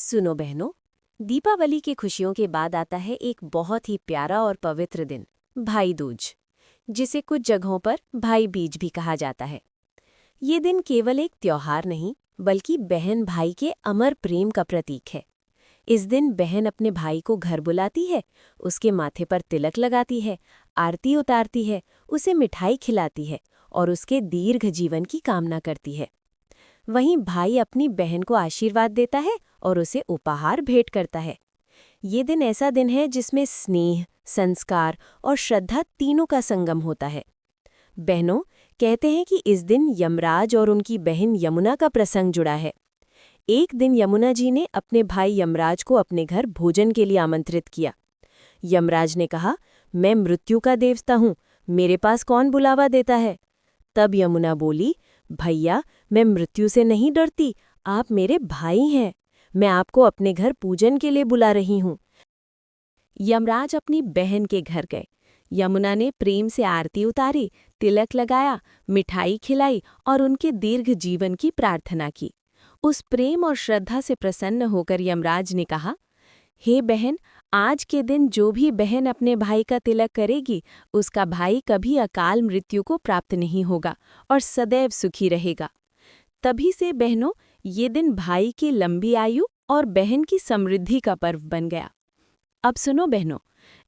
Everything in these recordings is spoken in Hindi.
सुनो बहनों, दीपावली की खुशियों के बाद आता है एक बहुत ही प्यारा और पवित्र दिन, भाई दूज, जिसे कुछ जगहों पर भाई बीज भी कहा जाता है। ये दिन केवल एक त्योहार नहीं, बल्कि बहन भाई के अमर प्रेम का प्रतीक है। इस दिन बहन अपने भाई को घर बुलाती है, उसके माथे पर तिलक लगाती है, आरती उतारती है, उसे मिठाई खिलाती है और उसके दीर्घ जीवन की कामना करती है। वहीं भाई अपनी बहन को आशीर्वाद देता है और उसे उपहार भेंट करता है। ये दिन ऐसा दिन है जिसमें स्नेह, संस्कार और श्रद्धा तीनों का संगम होता है। बहनों, कहते हैं कि इस दिन यमराज और उनकी बहन यमुना का प्रसंग जुड़ा है। एक दिन यमुना जी ने अपने भाई यमराज को अपने घर भोजन के लिए आमंत्रित किया। यमराज ने कहा, मैं मृत्यु का देवता हूँ, मेरे पास कौन बुलावा देता है? तब यमुना बोली, भैया, मैं मृत्यु से नहीं डरती, आप मेरे भाई हैं। मैं आपको अपने घर पूजन के लिए बुला रही हूँ। यमराज अपनी बहन के घर गए। यमुना ने प्रेम से आरती उतारी, तिलक लगाया, मिठाई खिलाई और उनके दीर्घ जीवन की प्रार्थना की। उस प्रेम और श्रद्धा से प्रसन्न होकर यमराज ने कहा, हे बहन, आज के दिन जो भी बहन अपने भाई का तिलक करेगी, उसका भाई कभी अकाल मृत्यु को प्राप्त नहीं होगा और सदैव सुखी रहेगा। तभी से बहनों, ये दिन भाई की लंबी आयु और बहन की समृद्धि का पर्व बन गया। अब सुनो बहनों,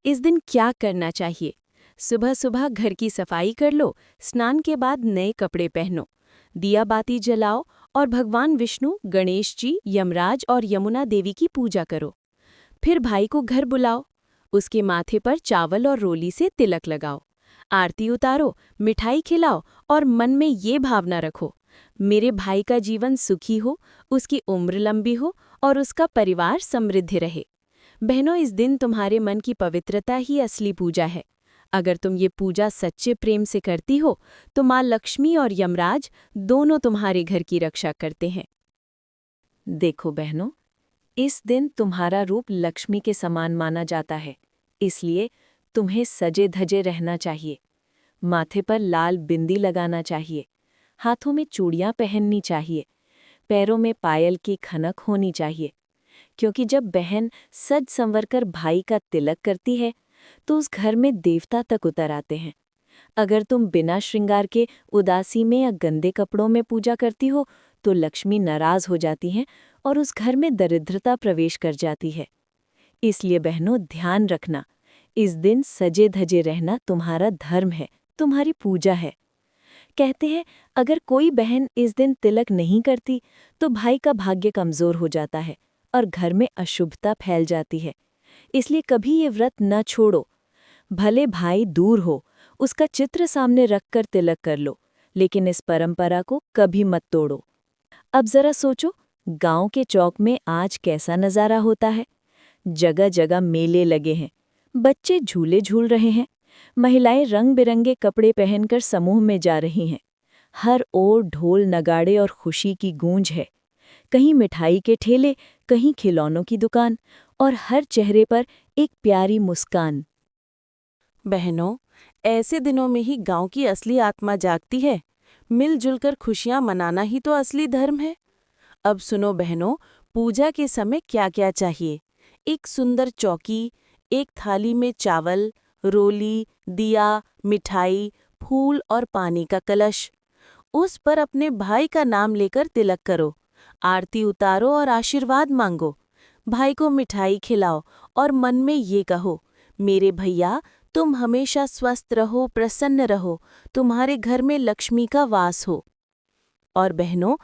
इस दिन क्या करना चाहिए? सुबह सुबह घर की सफाई कर लो, स्नान के बाद नए कपड़े पहनो, दिया बाती जलाओ और भगवान विष्णु, गणेश जी, यमराज और यमुना देवी की पूजा करो। फिर भाई को घर बुलाओ, उसके माथे पर चावल और रोली से तिलक लगाओ, आरती उतारो, मिठाई खिलाओ और मन में ये भावना रखो, मेरे भाई का जीवन सुखी हो, उसकी उम्र लंबी हो और उसका परिवार समृद्ध रहे। बहनों, इस दिन तुम्हारे मन की पवित्रता ही असली पूजा है। अगर तुम ये पूजा सच्चे प्रेम से करती हो, तो माँ लक्ष्मी और यमराज दोनों तुम्हारे घर की रक्षा करते हैं। देखो बहनों, इस दिन तुम्हारा रूप लक्ष्मी के समान माना जाता है, इसलिए तुम्हें सजे धजे रहना चाहिए। माथे पर लाल बिंदी लगाना चाहिए, हाथों में चूड़ियां पहननी चाहिए, पैरों में पायल की खनक होनी चाहिए। क्योंकि जब बहन सज संवर कर भाई का तिलक करती है, तो उस घर में देवता तक उतर आते हैं। अगर तुम बिना श्रृंगार के उदासी में या गंदे कपड़ों में पूजा करती हो, तो लक्ष्मी नाराज हो जाती हैं और उस घर में दरिद्रता प्रवेश कर जाती है। इसलिए बहनों, ध्यान रखना, इस दिन सजे धजे रहना तुम्हारा धर्म है, तुम्हारी पूजा है। कहते हैं, अगर कोई बहन इस दिन तिलक नहीं करती, तो भाई का भाग्य कमजोर हो जाता है और घर में अशुभता फैल जाती है। इसलिए कभी ये व्रत न छोड़ो। भले भाई दूर हो, उसका चित्र सामने रखकर तिलक कर लो, लेकिन इस परंपरा को कभी मत तोड़ो। अब जरा सोचो, गांव के चौक में आज कैसा नज़ारा होता है। जगह जगह मेले लगे हैं, बच्चे झूले झूल रहे हैं, महिलाएं रंग बिरंगे कपड़े पहनकर समूह में जा रही हैं। हर ओर ढोल नगाड़े और खुशी की गूंज है। कहीं मिठाई के ठेले, कहीं खिलौनों की दुकान और हर चेहरे पर एक प्यारी मुस्कान। बहनों, ऐसे दिनों में ही गांव की असली आत्मा जागती है। मिलजुल कर खुशियां मनाना ही तो असली धर्म है। अब सुनो बहनों, पूजा के समय क्या क्या चाहिए। एक सुंदर चौकी, एक थाली में चावल, रोली, दिया, मिठाई, फूल और पानी का कलश। उस पर अपने भाई का नाम लेकर तिलक करो, आरती उतारो और आशीर्वाद मांगो। भाई को मिठाई खिलाओ और मन में ये कहो, मेरे भैया, तुम हमेशा स्वस्थ रहो, प्रसन्न रहो, तुम्हारे घर में लक्ष्मी का वास हो। और बहनों,